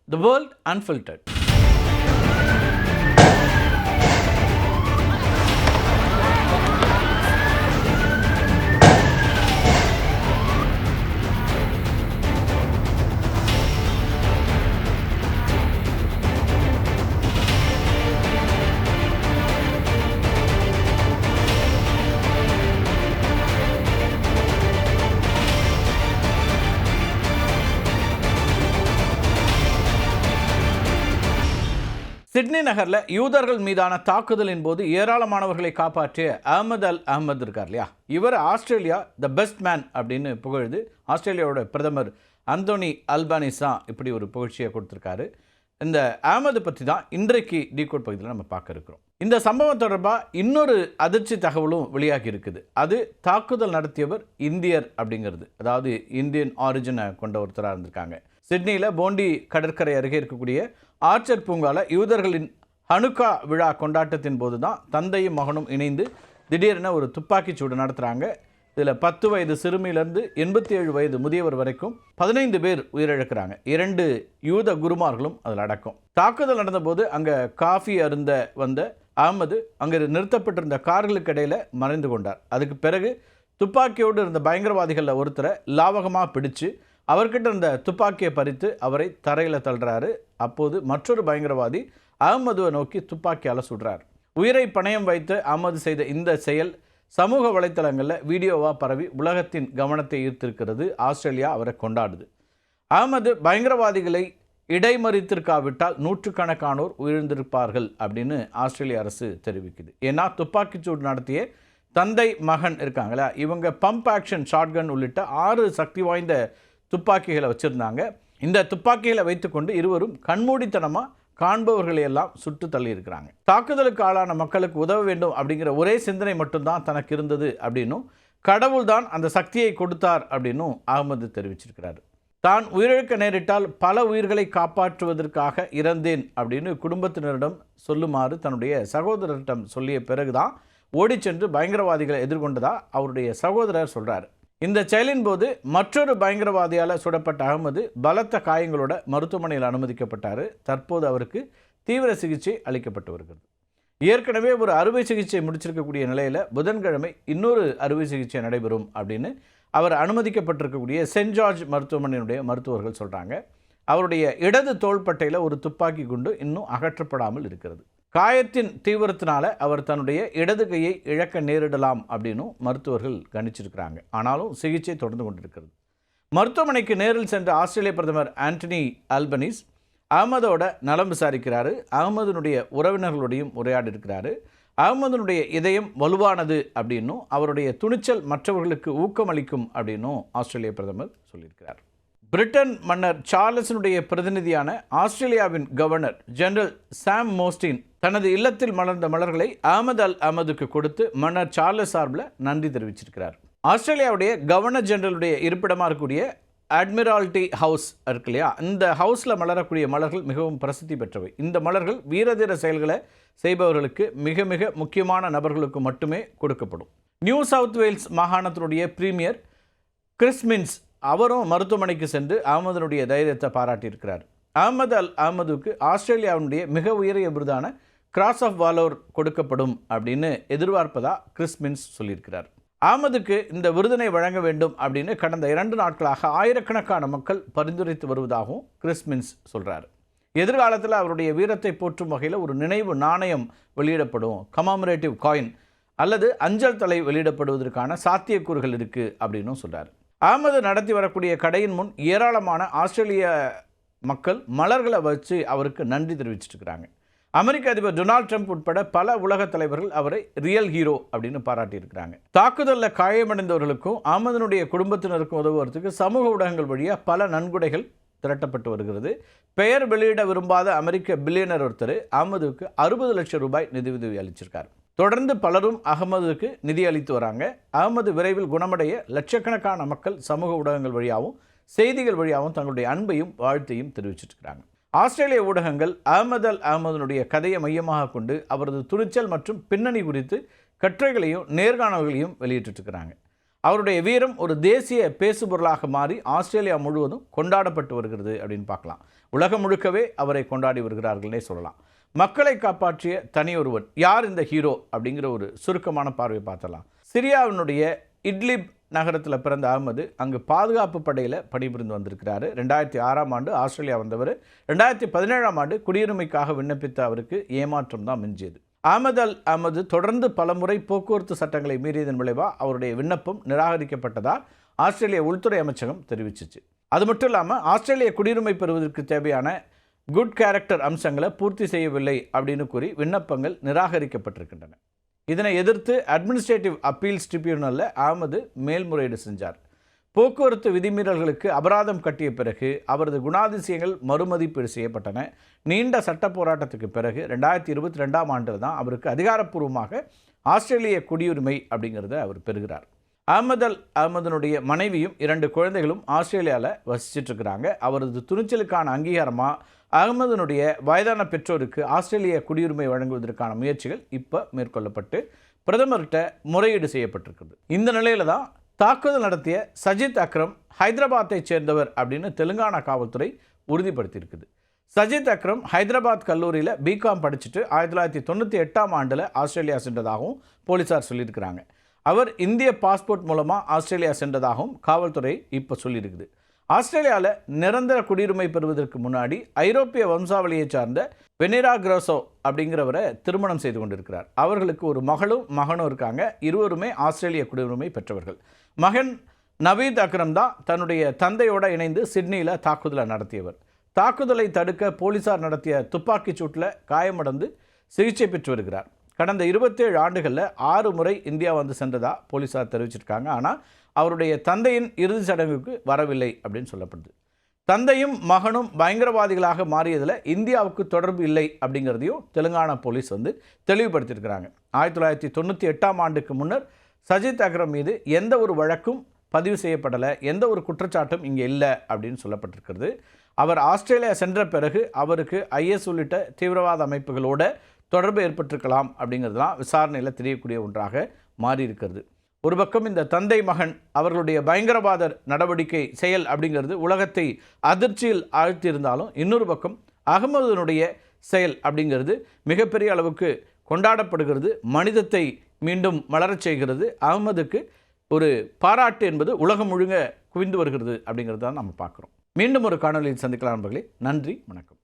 The World Unfiltered. Sydney நகரில் யூதர்கள் மீதான தாக்குதலின் போது ஏராளமானவர்களை காப்பாற்றிய அஹமது இருக்கார் இல்லையா, இவர் ஆஸ்திரேலியா த பெஸ்ட் மேன் அப்படின்னு புகழ்ந்து ஆஸ்திரேலியாவோட பிரதமர் அந்தோனி அல்பானிஸா இப்படி ஒரு புகழ்ச்சியை கொடுத்துருக்காரு. இந்த அஹமது பற்றி தான் இன்றைக்கு டீகோட் பகுதியில் நம்ம பார்க்க இருக்கிறோம். இந்த சம்பவம் தொடர்பாக இன்னொரு அதிர்ச்சி தகவலும் வெளியாகி இருக்குது. அது தாக்குதல் நடத்தியவர் இந்தியர் அப்படிங்கிறது, அதாவது இந்தியன் ஆரிஜினை கொண்ட ஒருத்தராக இருந்திருக்காங்க. சிட்னியில் போண்டி கடற்கரை அருகே இருக்கக்கூடிய ஆர்ச்சர் பூங்காவில் யூதர்களின் ஹனுக்கா விழா கொண்டாட்டத்தின் போது தான் தந்தையும் மகனும் இணைந்து திடீரென ஒரு துப்பாக்கிச் சூடு நடத்துகிறாங்க. இதில் 10 வயது சிறுமியிலேருந்து 87 வயது முதியவர் வரைக்கும் 15 பேர் உயிரிழக்கிறாங்க. 2 யூத குருமார்களும் அதில் அடக்கம். தாக்குதல் நடந்தபோது அங்கே காஃபி அருந்த வந்த அஹமது அங்கே நிறுத்தப்பட்டிருந்த கார்களுக்கு இடையில் மறைந்து கொண்டார். அதுக்கு பிறகு துப்பாக்கியோடு இருந்த பயங்கரவாதிகளில் ஒருத்தரை லாவகமாக பிடிச்சு அவர்கிட்ட இருந்த துப்பாக்கியை பறித்து அவரை தரையில் தள்ளுறாரு. அப்போது மற்றொரு பயங்கரவாதி அஹமதுவை நோக்கி துப்பாக்கியால் சுடுறார். உயிரை பணயம் வைத்து அஹமது செய்த இந்த செயல் சமூக வலைத்தளங்களில் வீடியோவாக பரவி உலகத்தின் கவனத்தை ஈர்த்திருக்கிறது. ஆஸ்திரேலியா அவரை கொண்டாடுது. அஹமது பயங்கரவாதிகளை இடைமறித்திருக்காவிட்டால் நூற்றுக்கணக்கானோர் உயிர்ந்திருப்பார்கள் அப்படின்னு ஆஸ்திரேலிய அரசு தெரிவிக்குது. ஏன்னா துப்பாக்கிச்சூடு நடத்திய தந்தை மகன் இருக்காங்களா, இவங்க பம்ப் ஆக்ஷன் ஷாட்கன் உள்ளிட்ட 6 சக்தி வாய்ந்த துப்பாக்கிகளை வச்சுருந்தாங்க. இந்த துப்பாக்கிகளை வைத்துக்கொண்டு இருவரும் கண்மூடித்தனமாக காண்பவர்களையெல்லாம் சுட்டு தள்ளி இருக்கிறாங்க. தாக்குதலுக்கு ஆளான மக்களுக்கு உதவ வேண்டும் அப்படிங்கிற ஒரே சிந்தனை மட்டும்தான் தனக்கு இருந்தது அப்படின்னும், கடவுள் தான் அந்த சக்தியை கொடுத்தார் அப்படின்னும் அஹமது தெரிவிச்சிருக்கிறார். தான் உயிரிழக்க நேரிட்டால் பல உயிர்களை காப்பாற்றுவதற்காக இறந்தேன் அப்படின்னு குடும்பத்தினரிடம் சொல்லுமாறு தன்னுடைய சகோதரரிடம் சொல்லிய பிறகுதான் ஓடி சென்று பயங்கரவாதிகளை எதிர்கொண்டதா அவருடைய சகோதரர் சொல்கிறார். இந்த செயலின் போது மற்றொரு பயங்கரவாதியால் சுடப்பட்ட அஹமது பலத்த காயங்களோட மருத்துவமனையில் அனுமதிக்கப்பட்டார். தற்போது அவருக்கு தீவிர சிகிச்சை அளிக்கப்பட்டு வருகிறது. ஏற்கனவே ஒரு அறுவை சிகிச்சை முடிச்சிருக்கக்கூடிய நிலையில் புதன்கிழமை இன்னொரு அறுவை சிகிச்சை நடைபெறும் அப்படின்னு அவர் அனுமதிக்கப்பட்டிருக்கக்கூடிய சென்ட் ஜார்ஜ் மருத்துவமனையினுடைய மருத்துவர்கள் சொல்கிறாங்க. அவருடைய இடது தோள்பட்டையில் ஒரு துப்பாக்கி குண்டு இன்னும் அகற்றப்படாமல் இருக்கிறது. காயத்தின் தீவிரத்தினால அவர் தன்னுடைய இடது கையை இழக்க நேரிடலாம் அப்படின்னும் மருத்துவர்கள் கணிச்சிருக்கிறாங்க. ஆனாலும் சிகிச்சை தொடர்ந்து கொண்டிருக்கிறது. மருத்துவமனைக்கு நேரில் சென்ற ஆஸ்திரேலிய பிரதமர் ஆண்டனி அல்பனீஸ் அஹமதோட நலம் விசாரிக்கிறாரு. அஹமதனுடைய உறவினர்களுடையும் உரையாடி இருக்கிறாரு. அஹமதனுடைய இதயம் வலுவானது அப்படின்னும் அவருடைய துணிச்சல் மற்றவர்களுக்கு ஊக்கமளிக்கும் அப்படின்னும் ஆஸ்திரேலிய பிரதமர் சொல்லியிருக்கிறார். பிரிட்டன் மன்னர் சார்லஸினுடைய பிரதிநிதியான ஆஸ்திரேலியாவின் கவர்னர் ஜெனரல் சாம் மோஸ்டின் தனது இல்லத்தில் மலர்ந்த மலர்களை அஹமதுக்கு கொடுத்து மன்னர் சார்லஸ் சார்பில் நன்றி தெரிவிச்சிருக்கிறார். ஆஸ்திரேலியாவுடைய கவர்னர் ஜெனரலுடைய இருப்பிடமாக இருக்கக்கூடிய அட்மிரால்டி ஹவுஸ் இருக்கு இல்லையா, இந்த ஹவுஸில் மலரக்கூடிய மலர்கள் மிகவும் பிரசித்தி பெற்றவை. இந்த மலர்கள் வீரதீர செயல்களை செய்பவர்களுக்கு மிக மிக முக்கியமான நபர்களுக்கு மட்டுமே கொடுக்கப்படும். நியூ சவுத் வேல்ஸ் மாகாணத்தினுடைய பிரீமியர் கிறிஸ் மின்ஸ் அவரும் மருத்துவமனைக்கு சென்று அஹமதனுடைய தைரியத்தை பாராட்டியிருக்கிறார். அஹமதுக்கு ஆஸ்திரேலியாவினுடைய மிக உயரிய விருதான கிராஸ் ஆஃப் வாலோர் கொடுக்கப்படும் அப்படின்னு எதிர்பார்ப்பதா கிறிஸ் மின்ஸ் சொல்லியிருக்கிறார். அஹமதுக்கு இந்த விருதினை வழங்க வேண்டும் அப்படின்னு கடந்த 2 நாட்களாக ஆயிரக்கணக்கான மக்கள் பரிந்துரைத்து வருவதாகவும் கிறிஸ் மின்ஸ் சொல்கிறார். எதிர்காலத்தில் அவருடைய வீரத்தை போற்றும் வகையில் ஒரு நினைவு நாணயம் வெளியிடப்படும், கமாமரேட்டிவ் காயின் அல்லது அஞ்சல் தலை வெளியிடப்படுவதற்கான சாத்தியக்கூறுகள் இருக்குது அப்படின்னும் சொல்கிறார். அஹமது நடத்தி வரக்கூடிய கடையின் முன் ஏராளமான ஆஸ்திரேலிய மக்கள் மலர்களை வச்சு அவருக்கு நன்றி தெரிவிச்சிருக்கிறாங்க. அமெரிக்க அதிபர் டொனால்ட் ட்ரம்ப் உட்பட பல உலக தலைவர்கள் அவரை ரியல் ஹீரோ அப்படின்னு பாராட்டியிருக்கிறாங்க. தாக்குதலில் காயமடைந்தவர்களுக்கும் அஹமதனுடைய குடும்பத்தினருக்கும் உதவுவதற்கு சமூக ஊடகங்கள் வழியாக பல நன்கொடைகள் திரட்டப்பட்டு வருகிறது. பெயர் வெளியிட விரும்பாத அமெரிக்க பில்லியனர் ஒருத்தர் அஹமதுக்கு 60 லட்சம் ரூபாய் நிதியுதவி அளிச்சிருக்கார். தொடர்ந்து பலரும் அஹமதுக்கு நிதி அளித்து வராங்க. அஹமது விரைவில் குணமடைய லட்சக்கணக்கான மக்கள் சமூக ஊடகங்கள் வழியாகவும் செய்திகள் வழியாகவும் தங்களுடைய அன்பையும் வாழ்த்தையும் தெரிவிச்சிருக்கிறாங்க. ஆஸ்திரேலிய ஊடகங்கள் அஹமதனுடைய கதையை மையமாக கொண்டு அவரது துணிச்சல் மற்றும் பின்னணி குறித்து கட்டுரைகளையும் நேர்காணல்களையும் வெளியிட்டிருக்கிறாங்க. அவருடைய வீரம் ஒரு தேசிய பேசுபொருளாக மாறி ஆஸ்திரேலியா முழுவதும் கொண்டாடப்பட்டு வருகிறது அப்படின்னு பார்க்கலாம். உலகம் முழுக்கவே அவரை கொண்டாடி வருகிறார்கள்னே சொல்லலாம். மக்களை காப்பாற்றிய தனியொருவன் யார் இந்த ஹீரோ அப்படிங்கிற ஒரு சுருக்கமான பார்வை பார்த்தலாம். சிரியாவினுடைய இட்லிப் நகரத்தில் பிறந்த அகமது அங்கு பாதுகாப்பு படையில் பணிபுரிந்து வந்திருக்கிறாரு. 2006ஆம் ஆண்டு ஆஸ்திரேலியா வந்தவர். 2017ஆம் ஆண்டு குடியுரிமைக்காக விண்ணப்பித்த அவருக்கு ஏமாற்றம் தான் மிஞ்சியது. அகமது தொடர்ந்து பலமுறை போக்குவரத்து சட்டங்களை மீறியதன் விளைவாக அவருடைய விண்ணப்பம் நிராகரிக்கப்பட்டதாக ஆஸ்திரேலிய உள்துறை அமைச்சகம் தெரிவிச்சிச்சு. அது மட்டும் இல்லாமல் ஆஸ்திரேலிய குடியுரிமை பெறுவதற்கு தேவையான குட் கேரக்டர் அம்சங்களை பூர்த்தி செய்யவில்லை அப்படின்னு கூறி விண்ணப்பங்கள் நிராகரிக்கப்பட்டிருக்கின்றன. இதனை எதிர்த்து அட்மினிஸ்ட்ரேட்டிவ் அப்பீல்ஸ் ட்ரிபியூனலில் அகமது மேல்முறையீடு செஞ்சார். போக்குவரத்து விதிமீறல்களுக்கு அபராதம் கட்டிய பிறகு அவரது குணாதிசயங்கள் மறுமதிப்பீடு செய்யப்பட்டன. நீண்ட சட்ட போராட்டத்துக்கு பிறகு 2022ஆம் ஆண்டில் தான் அவருக்கு அதிகாரப்பூர்வமாக ஆஸ்திரேலிய குடியுரிமை அப்படிங்கிறத அவர் பெறுகிறார். அகமதனுடைய மனைவியும் 2 குழந்தைகளும் ஆஸ்திரேலியாவில் வசிச்சுட்டு இருக்கிறாங்க. அவரது துணிச்சலுக்கான அங்கீகாரமாக அகமதனுடைய வயதான பெற்றோருக்கு ஆஸ்திரேலிய குடியுரிமை வழங்குவதற்கான முயற்சிகள் இப்போ மேற்கொள்ளப்பட்டு பிரதமர்கிட்ட முறையீடு செய்யப்பட்டிருக்குது. இந்த நிலையில தான் தாக்குதல் நடத்திய சஜித் அக்ரம் ஹைதராபாத்தை சேர்ந்தவர் அப்படின்னு தெலுங்கானா காவல்துறை உறுதிப்படுத்தியிருக்குது. சஜித் அக்ரம் ஹைதராபாத் கல்லூரியில் பிகாம் படிச்சுட்டு 1998ஆம் ஆண்டில் ஆஸ்திரேலியா சென்றதாகவும் போலீஸார் சொல்லியிருக்கிறாங்க. அவர் இந்திய பாஸ்போர்ட் மூலமாக ஆஸ்திரேலியா சென்றதாகவும் காவல்துறை இப்போ சொல்லியிருக்குது. ஆஸ்திரேலியாவில் நிரந்தர குடியுரிமை பெறுவதற்கு முன்னாடி ஐரோப்பிய வம்சாவளியை சார்ந்த வெனிரா கிரோசோ அப்படிங்கிறவரை திருமணம் செய்து கொண்டிருக்கிறார். அவர்களுக்கு ஒரு மகனும் இருக்காங்க. இருவருமே ஆஸ்திரேலிய குடியுரிமை பெற்றவர்கள். மகன் நவீத் அக்ரம் தான் தன்னுடைய தந்தையோடு இணைந்து சிட்னியில் தாக்குதலை நடத்தியவர். தாக்குதலை தடுக்க போலீஸார் நடத்திய துப்பாக்கிச் சூட்டில் காயமடைந்து சிகிச்சை பெற்று வருகிறார். கடந்த 27 ஆண்டுகளில் 6 முறை இந்தியா வந்து சென்றதாக போலீஸார் தெரிவிச்சிருக்காங்க. ஆனால் அவருடைய தந்தையின் இறுதிச் சடங்குக்கு வரவில்லை அப்படின்னு சொல்லப்படுது. தந்தையும் மகனும் பயங்கரவாதிகளாக மாறியதில் இந்தியாவுக்கு தொடர்பு இல்லை அப்படிங்கிறதையும் தெலுங்கானா போலீஸ் வந்து தெளிவுபடுத்தியிருக்கிறாங்க. 1998ஆம் ஆண்டுக்கு முன்னர் சஜித் அக்ரம் மீது எந்த ஒரு வழக்கும் பதிவு செய்யப்படலை, எந்த ஒரு குற்றச்சாட்டும் இங்கே இல்லை அப்படின்னு சொல்லப்பட்டிருக்கிறது. அவர் ஆஸ்திரேலியா சென்ற பிறகு அவருக்கு ஐஎஸ் உள்ளிட்ட தீவிரவாத அமைப்புகளோட தொடர்பு ஏற்பட்டிருக்கலாம் அப்படிங்கிறதுலாம் விசாரணையில் தெரியக்கூடிய ஒன்றாக மாறியிருக்கிறது. ஒரு பக்கம் இந்த தந்தை மகன் அவர்களுடைய பயங்கரவாத நடவடிக்கை செயல் அப்படிங்கிறது உலகத்தை அதிர்ச்சியில் ஆழ்த்தியிருந்தாலும், இன்னொரு பக்கம் அகமதுனுடைய செயல் அப்படிங்கிறது மிகப்பெரிய அளவுக்கு கொண்டாடப்படுகிறது. மனிதத்தை மீண்டும் மலரச் செய்கிறது. அகமதுக்கு ஒரு பாராட்டு என்பது உலகம் முழுங்க குவிந்து வருகிறது அப்படிங்கிறது தான் நம்ம பார்க்குறோம். மீண்டும் ஒரு காணொலியில் சந்திக்கலாம் நண்பர்களே. நன்றி, வணக்கம்.